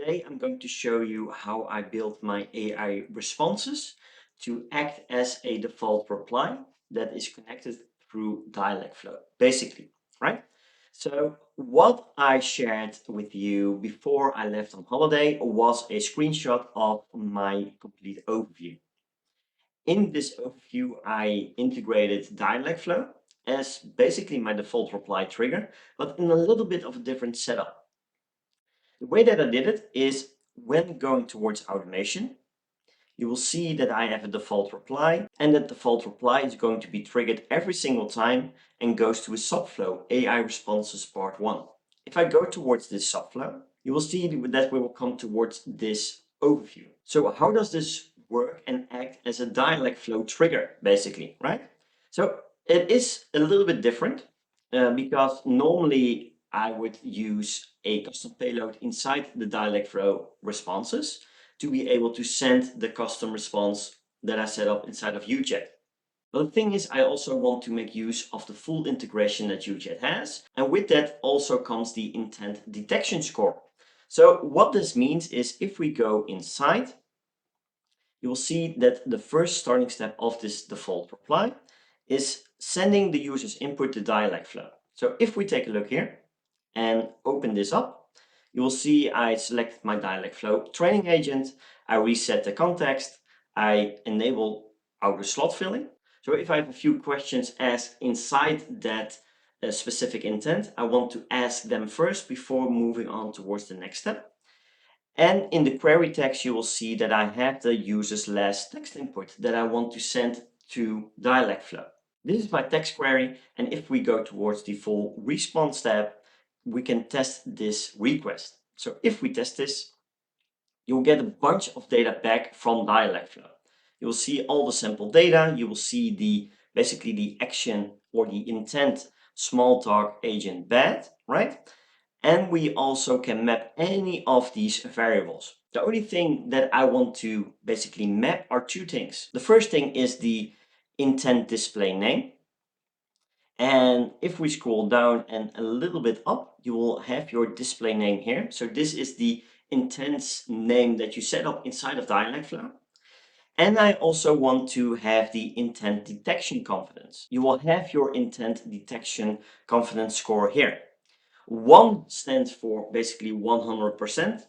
Today I'm going to show you how I built my AI responses to act as a default reply that is connected through Dialogflow, basically, right? So what I shared with you before I left on holiday was a screenshot of my complete overview. In this overview, I integrated Dialogflow as basically my default reply trigger, but in a little bit of a different setup. The way that I did it is when going towards automation, you will see that I have a default reply, and that default reply is going to be triggered every single time and goes to a subflow, AI responses part 1. If I go towards this subflow, you will see that we will come towards this overview. So how does this work and act as a Dialogflow trigger, basically, right? So it is a little bit different because normally I would use a custom payload inside the Dialogflow responses to be able to send the custom response that I set up inside of UChat. But the thing is, I also want to make use of the full integration that UChat has, and with that also comes the intent detection score. So what this means is if we go inside, you will see that the first starting step of this default reply is sending the user's input to Dialogflow. So if we take a look here and open this up, you will see I select my Dialogflow training agent, I reset the context, I enable auto slot filling. So if I have a few questions asked inside that specific intent, I want to ask them first before moving on towards the next step. And in the query text, you will see that I have the user's last text input that I want to send to Dialogflow. This is my text query, and if we go towards the full response tab, we can test this request. So if we test this, you'll get a bunch of data back from Dialogflow. You will see all the sample data, you will see the basically the action or the intent Smalltalk agent bad, right? And we also can map any of these variables. The only thing that I want to basically map are two things. The first thing is the intent display name. And if we scroll down and a little bit up, you will have your display name here. So this is the intent name that you set up inside of Dialogflow. And I also want to have the intent detection confidence. You will have your intent detection confidence score here. 1 stands for basically 100%.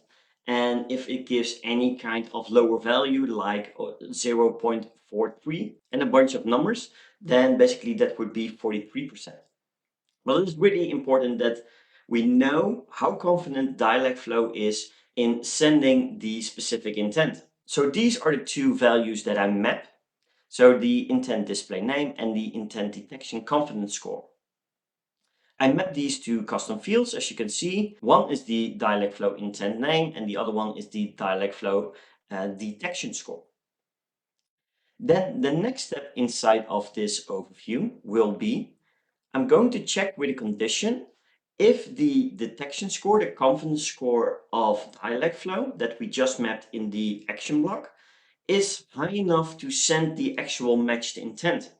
And if it gives any kind of lower value like 0.43 and a bunch of numbers, then basically that would be 43%. Well, it's really important that we know how confident Dialogflow is in sending the specific intent. So these are the two values that I map. So the intent display name and the intent detection confidence score. I map these two custom fields, as you can see. One is the Dialogflow intent name and the other one is the Dialogflow detection score. Then the next step inside of this overview will be, I'm going to check with a condition if the detection score, the confidence score of Dialogflow that we just mapped in the action block, is high enough to send the actual matched intent.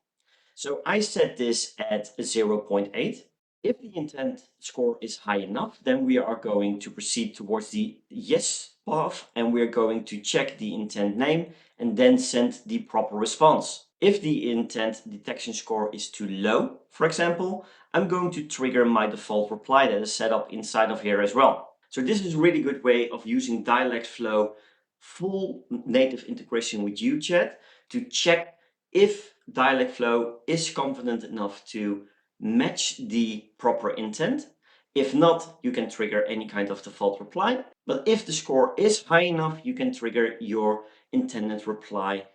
So I set this at 0.8. If the intent score is high enough, then we are going to proceed towards the yes path and we're going to check the intent name and then send the proper response. If the intent detection score is too low, for example, I'm going to trigger my default reply that is set up inside of here as well. So this is a really good way of using Dialogflow full native integration with UChat to check if Dialogflow is confident enough to match the proper intent. If not, you can trigger any kind of default reply. But if the score is high enough, you can trigger your intended reply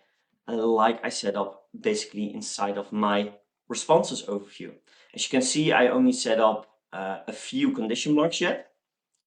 like I set up basically inside of my responses overview. As you can see, I only set up a few condition blocks yet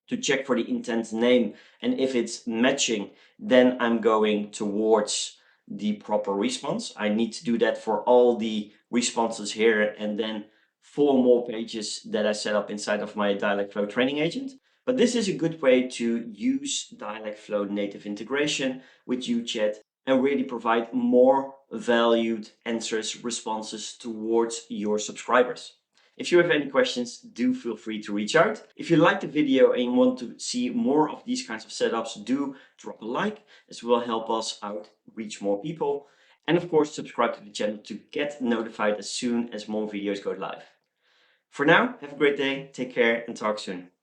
to check for the intent name, and if it's matching, then I'm going towards the proper response. I need to do that for all the responses here and then 4 more pages that I set up inside of my Dialogflow training agent. But this is a good way to use Dialogflow native integration with UChat and really provide more valued answers, responses towards your subscribers. If you have any questions, do feel free to reach out. If you like the video and want to see more of these kinds of setups, do drop a like. This will help us out reach more people. And of course, subscribe to the channel to get notified as soon as more videos go live. For now, have a great day, take care, and talk soon.